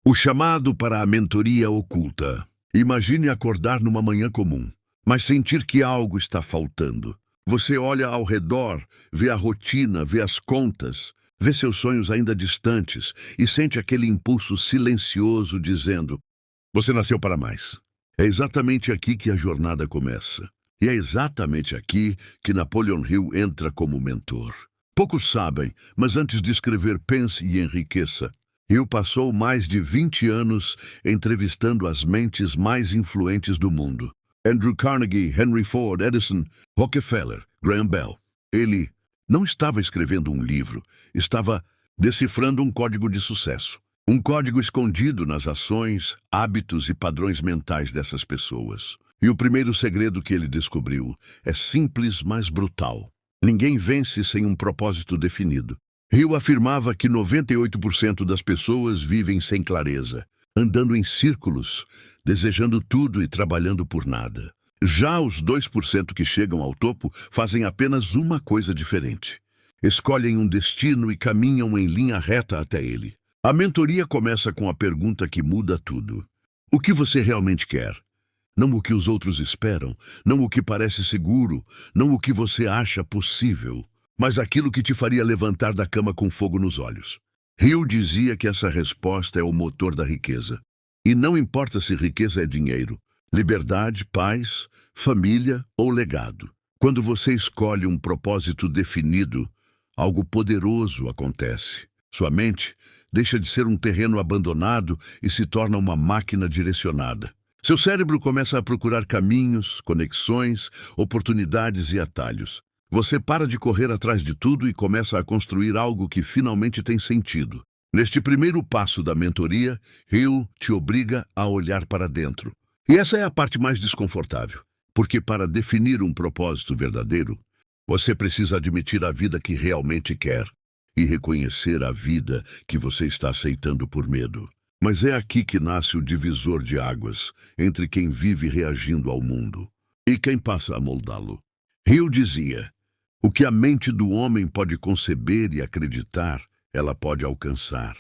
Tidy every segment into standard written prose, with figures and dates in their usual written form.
O chamado para a mentoria oculta. Imagine acordar numa manhã comum, mas sentir que algo está faltando. Você olha ao redor, vê a rotina, vê as contas, vê seus sonhos ainda distantes e sente aquele impulso silencioso dizendo: você nasceu para mais. É exatamente aqui que a jornada começa. E é exatamente aqui que Napoleon Hill entra como mentor. Poucos sabem, mas antes de escrever Pense e Enriqueça, Hill passou mais de 20 anos entrevistando as mentes mais influentes do mundo. Andrew Carnegie, Henry Ford, Edison, Rockefeller, Graham Bell. Ele não estava escrevendo um livro, estava decifrando um código de sucesso. Um código escondido nas ações, hábitos e padrões mentais dessas pessoas. E o primeiro segredo que ele descobriu é simples, mas brutal. Ninguém vence sem um propósito definido. Hill afirmava que 98% das pessoas vivem sem clareza, andando em círculos, desejando tudo e trabalhando por nada. Já os 2% que chegam ao topo fazem apenas uma coisa diferente. Escolhem um destino e caminham em linha reta até ele. A mentoria começa com a pergunta que muda tudo. O que você realmente quer? Não o que os outros esperam, não o que parece seguro, não o que você acha possível, mas aquilo que te faria levantar da cama com fogo nos olhos. Hill dizia que essa resposta é o motor da riqueza. E não importa se riqueza é dinheiro, liberdade, paz, família ou legado. Quando você escolhe um propósito definido, algo poderoso acontece. Sua mente deixa de ser um terreno abandonado e se torna uma máquina direcionada. Seu cérebro começa a procurar caminhos, conexões, oportunidades e atalhos. Você para de correr atrás de tudo e começa a construir algo que finalmente tem sentido. Neste primeiro passo da mentoria, Hill te obriga a olhar para dentro. E essa é a parte mais desconfortável, porque para definir um propósito verdadeiro, você precisa admitir a vida que realmente quer e reconhecer a vida que você está aceitando por medo. Mas é aqui que nasce o divisor de águas entre quem vive reagindo ao mundo e quem passa a moldá-lo. Hill dizia: o que a mente do homem pode conceber e acreditar, ela pode alcançar.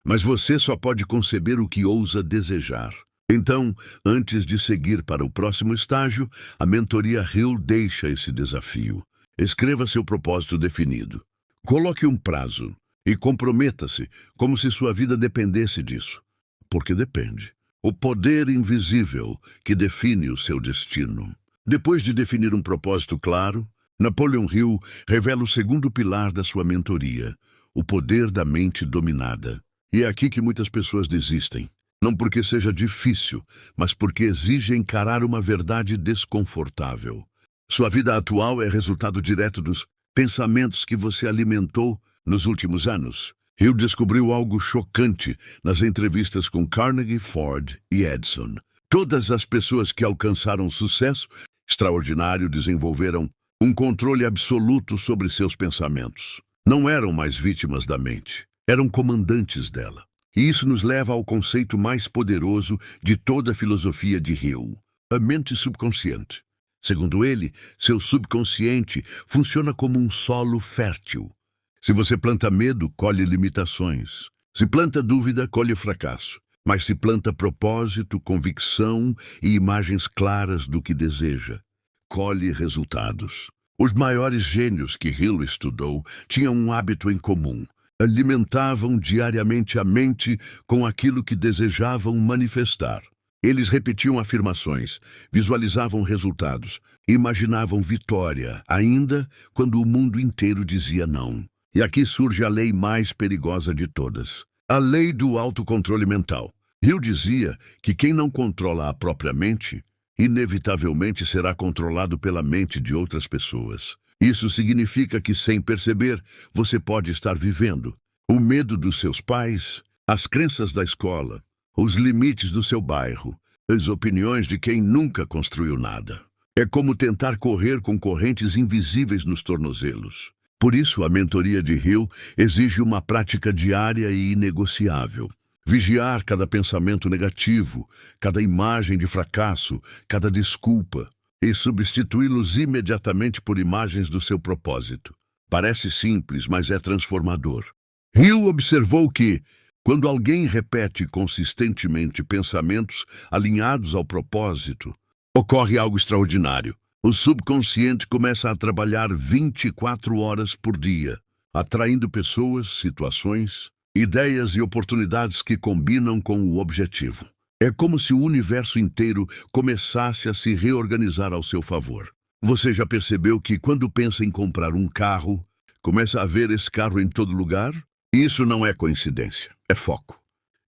Mas você só pode conceber o que ousa desejar. Então, antes de seguir para o próximo estágio, a mentoria Hill deixa esse desafio. Escreva seu propósito definido. Coloque um prazo e comprometa-se como se sua vida dependesse disso. Porque depende. O poder invisível que define o seu destino. Depois de definir um propósito claro, Napoleon Hill revela o segundo pilar da sua mentoria, o poder da mente dominada. E é aqui que muitas pessoas desistem. Não porque seja difícil, mas porque exige encarar uma verdade desconfortável. Sua vida atual é resultado direto dos pensamentos que você alimentou nos últimos anos. Hill descobriu algo chocante nas entrevistas com Carnegie, Ford e Edison. Todas as pessoas que alcançaram sucesso extraordinário desenvolveram um controle absoluto sobre seus pensamentos. Não eram mais vítimas da mente, eram comandantes dela. E isso nos leva ao conceito mais poderoso de toda a filosofia de Hill, a mente subconsciente. Segundo ele, seu subconsciente funciona como um solo fértil. Se você planta medo, colhe limitações. Se planta dúvida, colhe fracasso. Mas se planta propósito, convicção e imagens claras do que deseja, colhe resultados. Os maiores gênios que Hill estudou tinham um hábito em comum. Alimentavam diariamente a mente com aquilo que desejavam manifestar. Eles repetiam afirmações, visualizavam resultados, imaginavam vitória, ainda quando o mundo inteiro dizia não. E aqui surge a lei mais perigosa de todas, a lei do autocontrole mental. Hill dizia que quem não controla a própria mente, inevitavelmente será controlado pela mente de outras pessoas. Isso significa que, sem perceber, você pode estar vivendo o medo dos seus pais, as crenças da escola, os limites do seu bairro, as opiniões de quem nunca construiu nada. É como tentar correr com correntes invisíveis nos tornozelos. Por isso, a mentoria de Hill exige uma prática diária e inegociável. Vigiar cada pensamento negativo, cada imagem de fracasso, cada desculpa, e substituí-los imediatamente por imagens do seu propósito. Parece simples, mas é transformador. Hill observou que Quando alguém repete consistentemente pensamentos alinhados ao propósito, ocorre algo extraordinário. O subconsciente começa a trabalhar 24 horas por dia, atraindo pessoas, situações, ideias e oportunidades que combinam com o objetivo. É como se o universo inteiro começasse a se reorganizar ao seu favor. Você já percebeu que quando pensa em comprar um carro, começa a ver esse carro em todo lugar? Isso não é coincidência, é foco.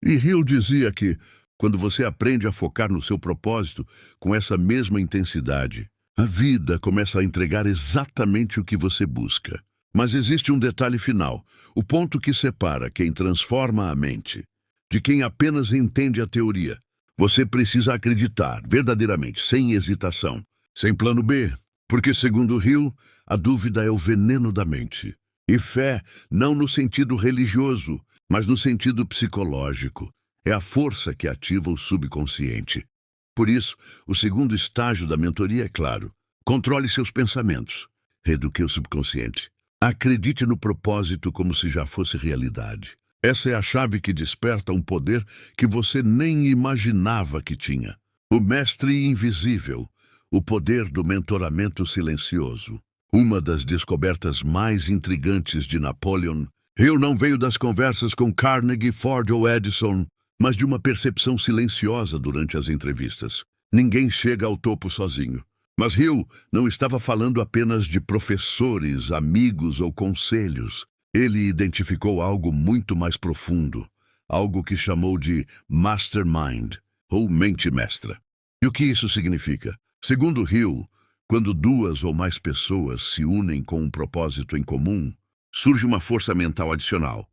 E Hill dizia que, quando você aprende a focar no seu propósito com essa mesma intensidade, a vida começa a entregar exatamente o que você busca. Mas existe um detalhe final, o ponto que separa quem transforma a mente de quem apenas entende a teoria. Você precisa acreditar verdadeiramente, sem hesitação, sem plano B, porque, segundo Hill, a dúvida é o veneno da mente. E fé, não no sentido religioso, mas no sentido psicológico, é a força que ativa o subconsciente. Por isso, o segundo estágio da mentoria é claro. Controle seus pensamentos. Reeduque o subconsciente. Acredite no propósito como se já fosse realidade. Essa é a chave que desperta um poder que você nem imaginava que tinha. O mestre invisível, o poder do mentoramento silencioso. Uma das descobertas mais intrigantes de Napoleon, Hill não veio das conversas com Carnegie, Ford ou Edison, mas de uma percepção silenciosa durante as entrevistas. Ninguém chega ao topo sozinho. Mas Hill não estava falando apenas de professores, amigos ou conselhos. Ele identificou algo muito mais profundo, algo que chamou de mastermind, ou mente mestra. E o que isso significa? Segundo Hill, quando duas ou mais pessoas se unem com um propósito em comum, surge uma força mental adicional,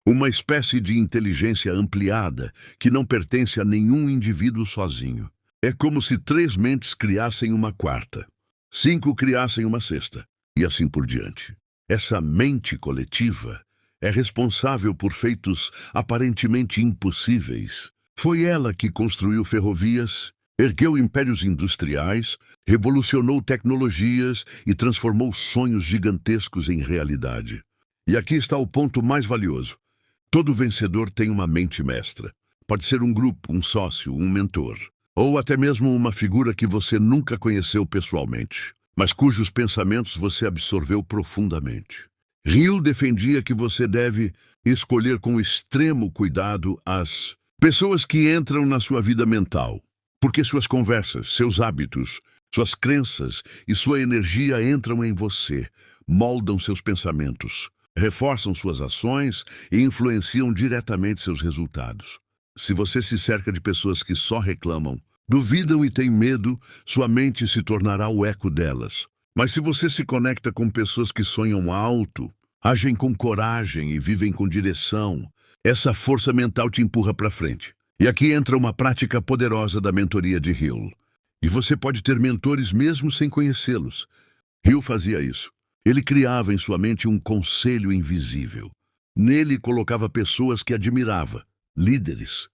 uma espécie de inteligência ampliada que não pertence a nenhum indivíduo sozinho. É como se 3 mentes criassem uma quarta, 5 criassem uma sexta, e assim por diante. Essa mente coletiva é responsável por feitos aparentemente impossíveis. Foi ela que construiu ferrovias, ergueu impérios industriais, revolucionou tecnologias e transformou sonhos gigantescos em realidade. E aqui está o ponto mais valioso. Todo vencedor tem uma mente mestra. Pode ser um grupo, um sócio, um mentor, ou até mesmo uma figura que você nunca conheceu pessoalmente, mas cujos pensamentos você absorveu profundamente. Hill defendia que você deve escolher com extremo cuidado as pessoas que entram na sua vida mental, porque suas conversas, seus hábitos, suas crenças e sua energia entram em você, moldam seus pensamentos, reforçam suas ações e influenciam diretamente seus resultados. Se você se cerca de pessoas que só reclamam, duvidam e têm medo, sua mente se tornará o eco delas. Mas se você se conecta com pessoas que sonham alto, agem com coragem e vivem com direção, essa força mental te empurra para frente. E aqui entra uma prática poderosa da mentoria de Hill. E você pode ter mentores mesmo sem conhecê-los. Hill fazia isso. Ele criava em sua mente um conselho invisível. Nele colocava pessoas que admirava, líderes,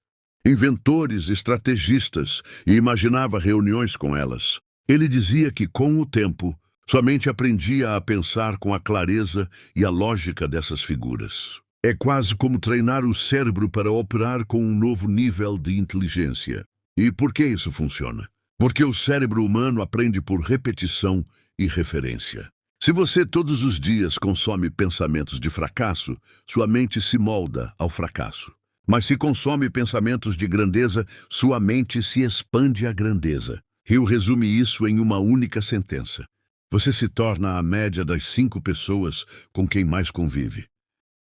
inventores, estrategistas, e imaginava reuniões com elas. Ele dizia que, com o tempo, sua mente aprendia a pensar com a clareza e a lógica dessas figuras. É quase como treinar o cérebro para operar com um novo nível de inteligência. E por que isso funciona? Porque o cérebro humano aprende por repetição e referência. Se você todos os dias consome pensamentos de fracasso, sua mente se molda ao fracasso. Mas se consome pensamentos de grandeza, sua mente se expande à grandeza. Hill resume isso em uma única sentença. Você se torna a média das 5 pessoas com quem mais convive,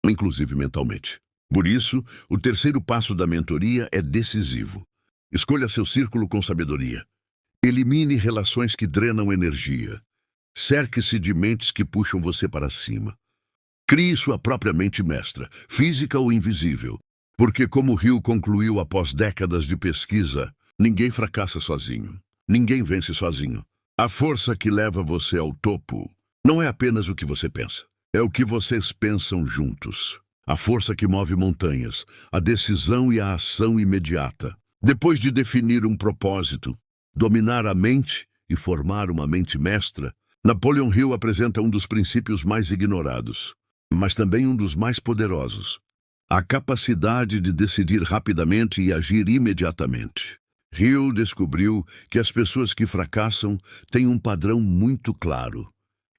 inclusive mentalmente. Por isso, o terceiro passo da mentoria é decisivo. Escolha seu círculo com sabedoria. Elimine relações que drenam energia. Cerque-se de mentes que puxam você para cima. Crie sua própria mente mestra, física ou invisível. Porque, como Hill concluiu após décadas de pesquisa, ninguém fracassa sozinho. Ninguém vence sozinho. A força que leva você ao topo não é apenas o que você pensa. É o que vocês pensam juntos. A força que move montanhas, a decisão e a ação imediata. Depois de definir um propósito, dominar a mente e formar uma mente mestra, Napoleon Hill apresenta um dos princípios mais ignorados, mas também um dos mais poderosos. a capacidade de decidir rapidamente e agir imediatamente. Hill descobriu que as pessoas que fracassam têm um padrão muito claro.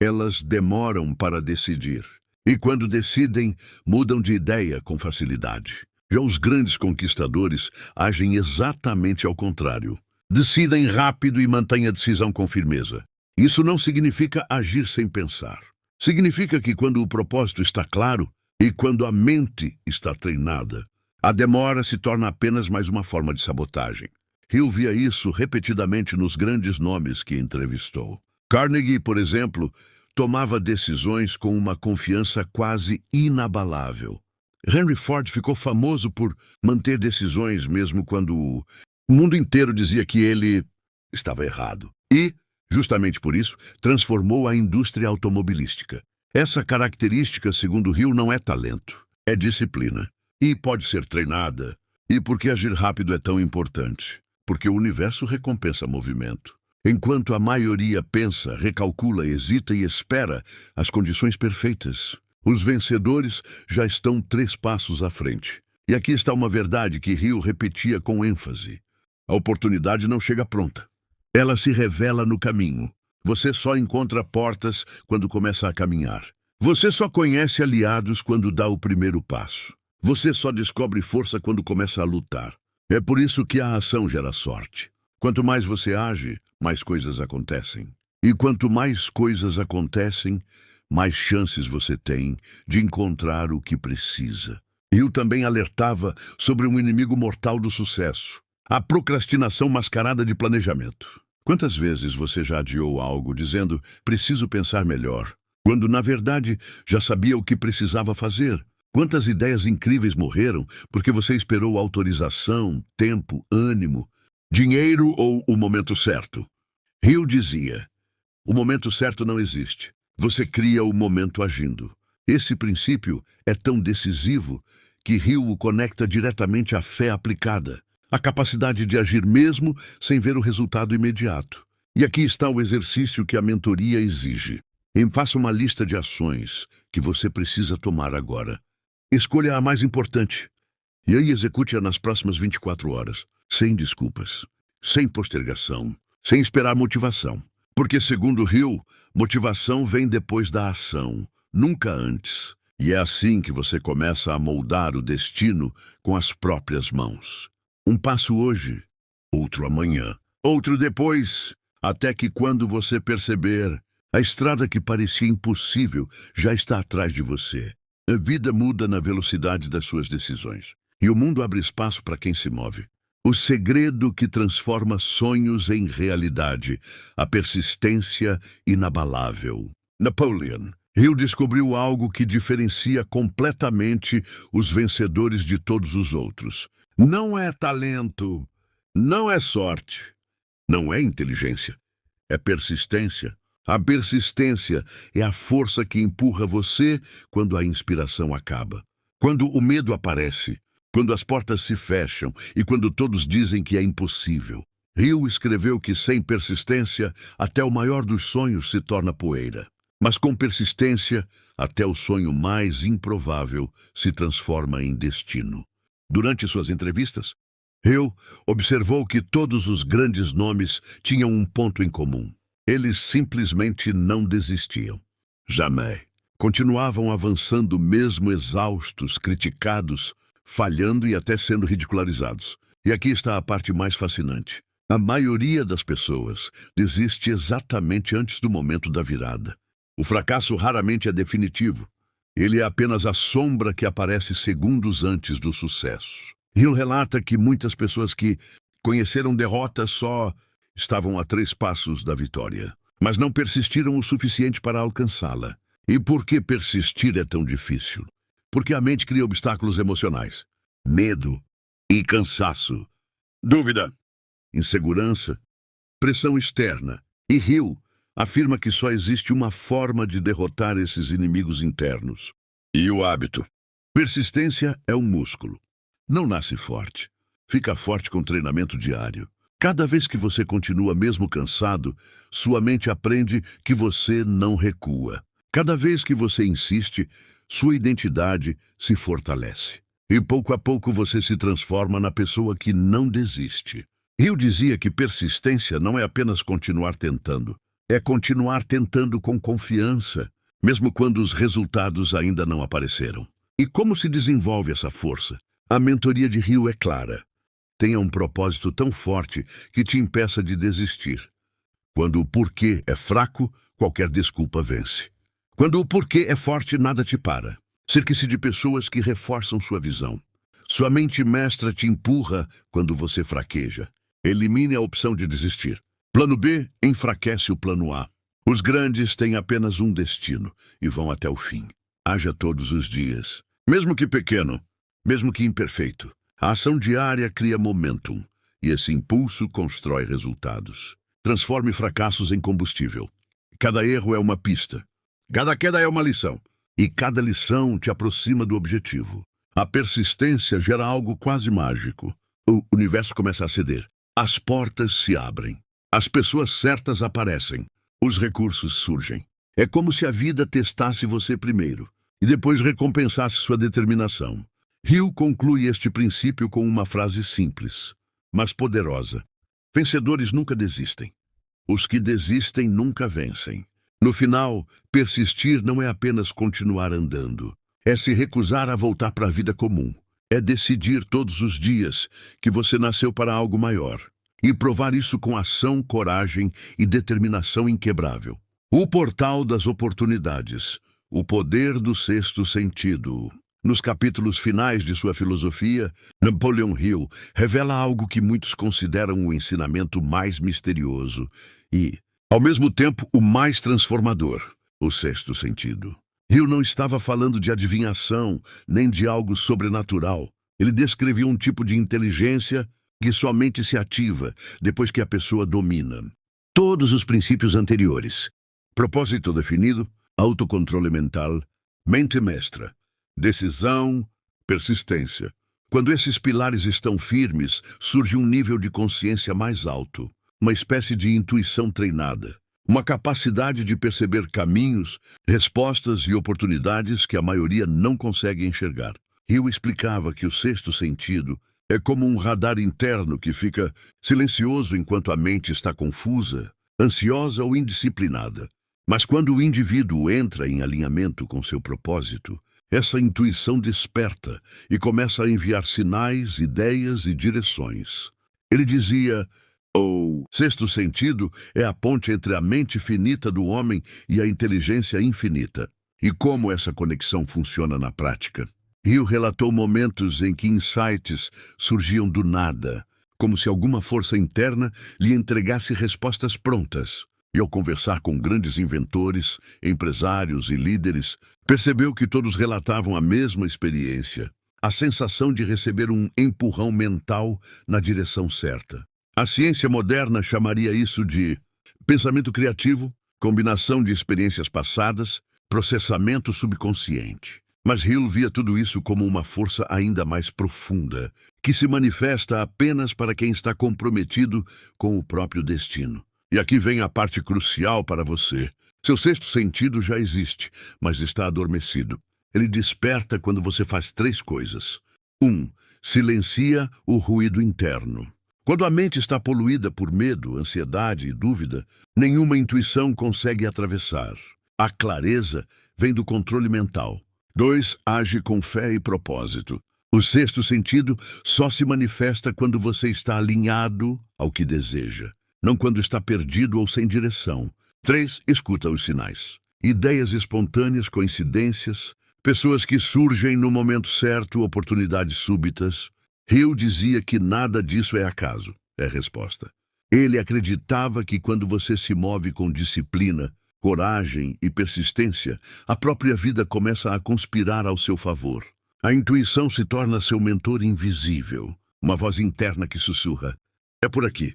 Elas demoram para decidir. E quando decidem, mudam de ideia com facilidade. Já os grandes conquistadores agem exatamente ao contrário. Decidem rápido e mantêm a decisão com firmeza. Isso não significa agir sem pensar. Significa que quando o propósito está claro e quando a mente está treinada, a demora se torna apenas mais uma forma de sabotagem. Hill via isso repetidamente nos grandes nomes que entrevistou. Carnegie, por exemplo, tomava decisões com uma confiança quase inabalável. Henry Ford ficou famoso por manter decisões mesmo quando o mundo inteiro dizia que ele estava errado. E, justamente por isso, transformou a indústria automobilística. Essa característica, segundo Hill, não é talento, é disciplina. E pode ser treinada. E por que agir rápido é tão importante? Porque o universo recompensa movimento. Enquanto a maioria pensa, recalcula, hesita e espera as condições perfeitas, os vencedores já estão 3 passos à frente. E aqui está uma verdade que Hill repetia com ênfase. A oportunidade não chega pronta. Ela se revela no caminho. Você só encontra portas quando começa a caminhar. Você só conhece aliados quando dá o primeiro passo. Você só descobre força quando começa a lutar. É por isso que a ação gera sorte. Quanto mais você age, mais coisas acontecem. E quanto mais coisas acontecem, mais chances você tem de encontrar o que precisa. Hill também alertava sobre um inimigo mortal do sucesso: a procrastinação mascarada de planejamento. Quantas vezes você já adiou algo dizendo, preciso pensar melhor, quando na verdade já sabia o que precisava fazer? Quantas ideias incríveis morreram porque você esperou autorização, tempo, ânimo, dinheiro ou o momento certo? Hill dizia, o momento certo não existe. Você cria o momento agindo. Esse princípio é tão decisivo que Hill o conecta diretamente à fé aplicada, a capacidade de agir mesmo sem ver o resultado imediato. E aqui está o exercício que a mentoria exige. Faça uma lista de ações que você precisa tomar agora. Escolha a mais importante e aí execute-a nas próximas 24 horas, sem desculpas, sem postergação, sem esperar motivação. Porque, segundo Hill, motivação vem depois da ação, nunca antes. E é assim que você começa a moldar o destino com as próprias mãos. Um passo hoje, outro amanhã, outro depois, até que quando você perceber, a estrada que parecia impossível já está atrás de você. A vida muda na velocidade das suas decisões, e o mundo abre espaço para quem se move. O segredo que transforma sonhos em realidade, a persistência inabalável. Napoleon Hill descobriu algo que diferencia completamente os vencedores de todos os outros. Não é talento, não é sorte, não é inteligência, é persistência. A persistência é a força que empurra você quando a inspiração acaba, quando o medo aparece, quando as portas se fecham e quando todos dizem que é impossível. Hill escreveu que sem persistência, até o maior dos sonhos se torna poeira. Mas com persistência, até o sonho mais improvável se transforma em destino. Durante suas entrevistas, Hill observou que todos os grandes nomes tinham um ponto em comum. Eles simplesmente não desistiam. Jamais. Continuavam avançando mesmo exaustos, criticados, falhando e até sendo ridicularizados. E aqui está a parte mais fascinante. A maioria das pessoas desiste exatamente antes do momento da virada. O fracasso raramente é definitivo. Ele é apenas a sombra que aparece segundos antes do sucesso. Hill relata que muitas pessoas que conheceram derrota só estavam a 3 passos da vitória, mas não persistiram o suficiente para alcançá-la. E por que persistir é tão difícil? Porque a mente cria obstáculos emocionais, medo e cansaço, dúvida, insegurança, pressão externa. E Hill afirma que só existe uma forma de derrotar esses inimigos internos. E o hábito. Persistência é um músculo. Não nasce forte. Fica forte com treinamento diário. Cada vez que você continua mesmo cansado, sua mente aprende que você não recua. Cada vez que você insiste, sua identidade se fortalece. E pouco a pouco você se transforma na pessoa que não desiste. Hill dizia que persistência não é apenas continuar tentando, é continuar tentando com confiança, mesmo quando os resultados ainda não apareceram. E como se desenvolve essa força? A mentoria de Hill é clara. Tenha um propósito tão forte que te impeça de desistir. Quando o porquê é fraco, qualquer desculpa vence. Quando o porquê é forte, nada te para. Cerque-se de pessoas que reforçam sua visão. Sua mente mestra te empurra quando você fraqueja. Elimine a opção de desistir. Plano B enfraquece o plano A. Os grandes têm apenas um destino e vão até o fim. Haja todos os dias. Mesmo que pequeno, mesmo que imperfeito. A ação diária cria momentum e esse impulso constrói resultados. Transforme fracassos em combustível. Cada erro é uma pista. Cada queda é uma lição. E cada lição te aproxima do objetivo. A persistência gera algo quase mágico. O universo começa a ceder. As portas se abrem. As pessoas certas aparecem. Os recursos surgem. É como se a vida testasse você primeiro e depois recompensasse sua determinação. Hill conclui este princípio com uma frase simples, mas poderosa. Vencedores nunca desistem. Os que desistem nunca vencem. No final, persistir não é apenas continuar andando. É se recusar a voltar para a vida comum. É decidir todos os dias que você nasceu para algo maior. E provar isso com ação, coragem e determinação inquebrável. O portal das oportunidades. O poder do sexto sentido. Nos capítulos finais de sua filosofia, Napoleon Hill revela algo que muitos consideram o ensinamento mais misterioso e, ao mesmo tempo, o mais transformador, o sexto sentido. Hill não estava falando de adivinhação, nem de algo sobrenatural. Ele descrevia um tipo de inteligência que somente se ativa depois que a pessoa domina todos os princípios anteriores. Propósito definido, autocontrole mental, mente mestra, decisão, persistência. Quando esses pilares estão firmes, surge um nível de consciência mais alto, uma espécie de intuição treinada, uma capacidade de perceber caminhos, respostas e oportunidades que a maioria não consegue enxergar. Hill explicava que o sexto sentido é como um radar interno que fica silencioso enquanto a mente está confusa, ansiosa ou indisciplinada. Mas quando o indivíduo entra em alinhamento com seu propósito, essa intuição desperta e começa a enviar sinais, ideias e direções. Ele dizia: o sexto sentido é a ponte entre a mente finita do homem e a inteligência infinita. E como essa conexão funciona na prática? Hill relatou momentos em que insights surgiam do nada, como se alguma força interna lhe entregasse respostas prontas. E ao conversar com grandes inventores, empresários e líderes, percebeu que todos relatavam a mesma experiência, a sensação de receber um empurrão mental na direção certa. A ciência moderna chamaria isso de pensamento criativo, combinação de experiências passadas, processamento subconsciente. Mas Hill via tudo isso como uma força ainda mais profunda, que se manifesta apenas para quem está comprometido com o próprio destino. E aqui vem a parte crucial para você. Seu sexto sentido já existe, mas está adormecido. Ele desperta quando você faz 3 coisas. 1. Silencia o ruído interno. Quando a mente está poluída por medo, ansiedade e dúvida, nenhuma intuição consegue atravessar. A clareza vem do controle mental. 2. Age com fé e propósito. O sexto sentido só se manifesta quando você está alinhado ao que deseja, não quando está perdido ou sem direção. 3. Escuta os sinais. Ideias espontâneas, coincidências, pessoas que surgem no momento certo, oportunidades súbitas. Hill dizia que nada disso é acaso, é resposta. Ele acreditava que quando você se move com disciplina, coragem e persistência, a própria vida começa a conspirar ao seu favor. A intuição se torna seu mentor invisível, uma voz interna que sussurra: é por aqui.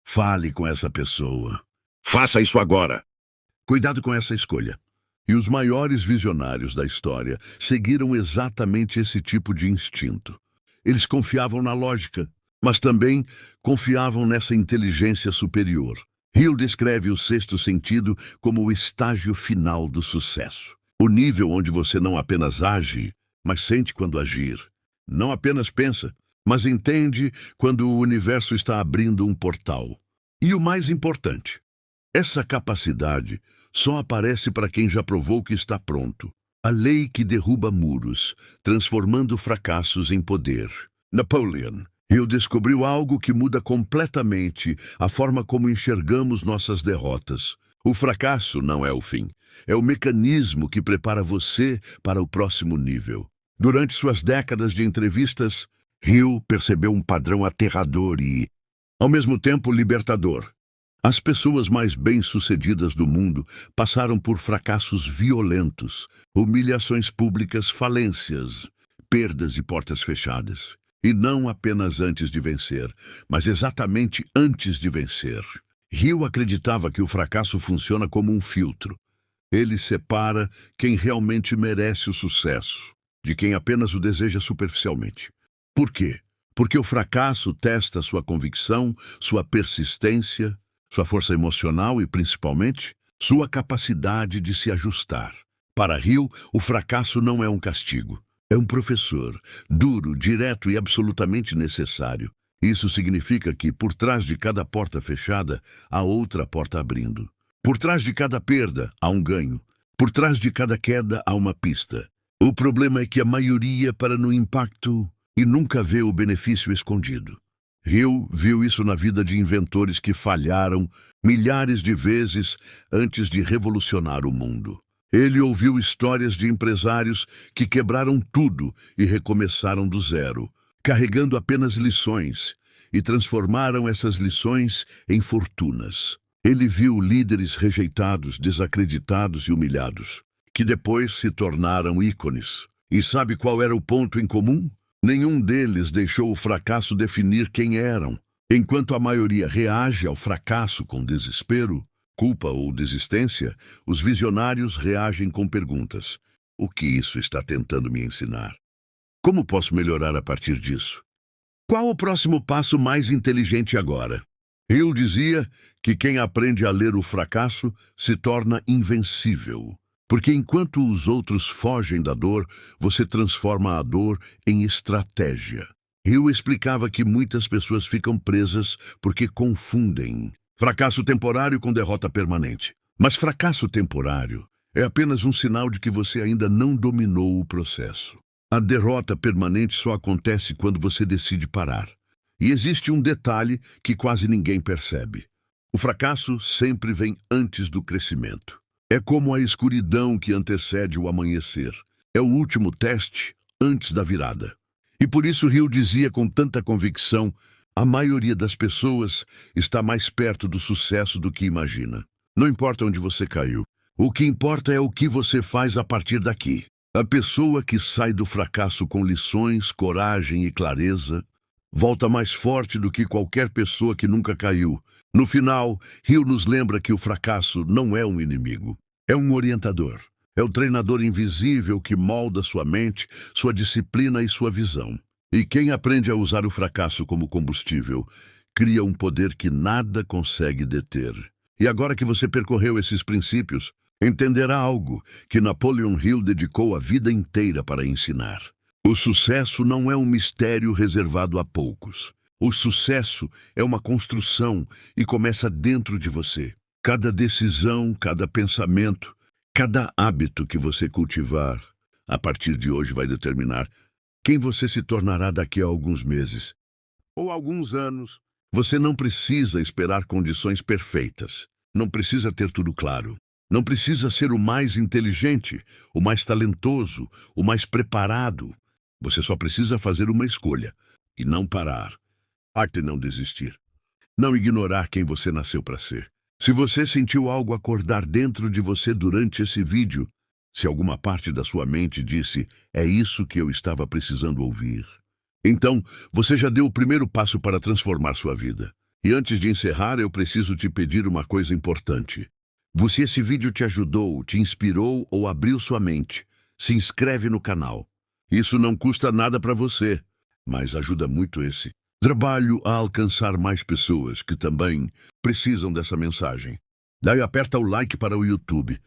Fale com essa pessoa. Faça isso agora. Cuidado com essa escolha. E os maiores visionários da história seguiram exatamente esse tipo de instinto. Eles confiavam na lógica, mas também confiavam nessa inteligência superior. Hill descreve o sexto sentido como o estágio final do sucesso. O nível onde você não apenas age, mas sente quando agir. Não apenas pensa, mas entende quando o universo está abrindo um portal. E o mais importante, essa capacidade só aparece para quem já provou que está pronto. A lei que derruba muros, transformando fracassos em poder. Napoleon Hill descobriu algo que muda completamente a forma como enxergamos nossas derrotas. O fracasso não é o fim, é o mecanismo que prepara você para o próximo nível. Durante suas décadas de entrevistas, Hill percebeu um padrão aterrador e, ao mesmo tempo, libertador. As pessoas mais bem-sucedidas do mundo passaram por fracassos violentos, humilhações públicas, falências, perdas e portas fechadas. E não apenas antes de vencer, mas exatamente antes de vencer. Hill acreditava que o fracasso funciona como um filtro. Ele separa quem realmente merece o sucesso de quem apenas o deseja superficialmente. Por quê? Porque o fracasso testa sua convicção, sua persistência, sua força emocional e, principalmente, sua capacidade de se ajustar. Para Hill, o fracasso não é um castigo. É um professor, duro, direto e absolutamente necessário. Isso significa que, por trás de cada porta fechada, há outra porta abrindo. Por trás de cada perda, há um ganho. Por trás de cada queda, há uma pista. O problema é que a maioria para no impacto e nunca vê o benefício escondido. Hill viu isso na vida de inventores que falharam milhares de vezes antes de revolucionar o mundo. Ele ouviu histórias de empresários que quebraram tudo e recomeçaram do zero, carregando apenas lições, e transformaram essas lições em fortunas. Ele viu líderes rejeitados, desacreditados e humilhados, que depois se tornaram ícones. E sabe qual era o ponto em comum? Nenhum deles deixou o fracasso definir quem eram. Enquanto a maioria reage ao fracasso com desespero, culpa ou desistência, os visionários reagem com perguntas. O que isso está tentando me ensinar? Como posso melhorar a partir disso? Qual o próximo passo mais inteligente agora? Hill dizia que quem aprende a ler o fracasso se torna invencível. Porque enquanto os outros fogem da dor, você transforma a dor em estratégia. Hill explicava que muitas pessoas ficam presas porque confundem fracasso temporário com derrota permanente. Mas fracasso temporário é apenas um sinal de que você ainda não dominou o processo. A derrota permanente só acontece quando você decide parar. E existe um detalhe que quase ninguém percebe. O fracasso sempre vem antes do crescimento. É como a escuridão que antecede o amanhecer. É o último teste antes da virada. E por isso Hill dizia com tanta convicção: a maioria das pessoas está mais perto do sucesso do que imagina. Não importa onde você caiu. O que importa é o que você faz a partir daqui. A pessoa que sai do fracasso com lições, coragem e clareza volta mais forte do que qualquer pessoa que nunca caiu. No final, Hill nos lembra que o fracasso não é um inimigo. É um orientador. É o treinador invisível que molda sua mente, sua disciplina e sua visão. E quem aprende a usar o fracasso como combustível, cria um poder que nada consegue deter. E agora que você percorreu esses princípios, entenderá algo que Napoleon Hill dedicou a vida inteira para ensinar. O sucesso não é um mistério reservado a poucos. O sucesso é uma construção e começa dentro de você. Cada decisão, cada pensamento, cada hábito que você cultivar, a partir de hoje vai determinar quem você se tornará daqui a alguns meses ou alguns anos. Você não precisa esperar condições perfeitas. Não precisa ter tudo claro. Não precisa ser o mais inteligente, o mais talentoso, o mais preparado. Você só precisa fazer uma escolha e não parar. Arte não desistir. Não ignorar quem você nasceu para ser. Se você sentiu algo acordar dentro de você durante esse vídeo, se alguma parte da sua mente disse, é isso que eu estava precisando ouvir, então você já deu o primeiro passo para transformar sua vida. E antes de encerrar, eu preciso te pedir uma coisa importante. Se esse vídeo te ajudou, te inspirou ou abriu sua mente, se inscreve no canal. Isso não custa nada para você, mas ajuda muito esse trabalho a alcançar mais pessoas que também precisam dessa mensagem. Daí aperta o like para o YouTube.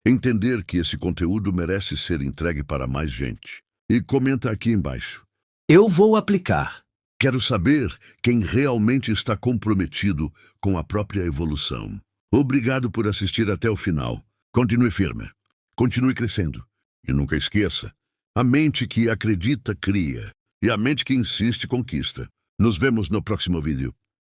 Entender que esse conteúdo merece ser entregue para mais gente. E comenta aqui embaixo. Eu vou aplicar. Quero saber quem realmente está comprometido com a própria evolução. Obrigado por assistir até o final. Continue firme. Continue crescendo. E nunca esqueça, a mente que acredita cria. E a mente que insiste conquista. Nos vemos no próximo vídeo.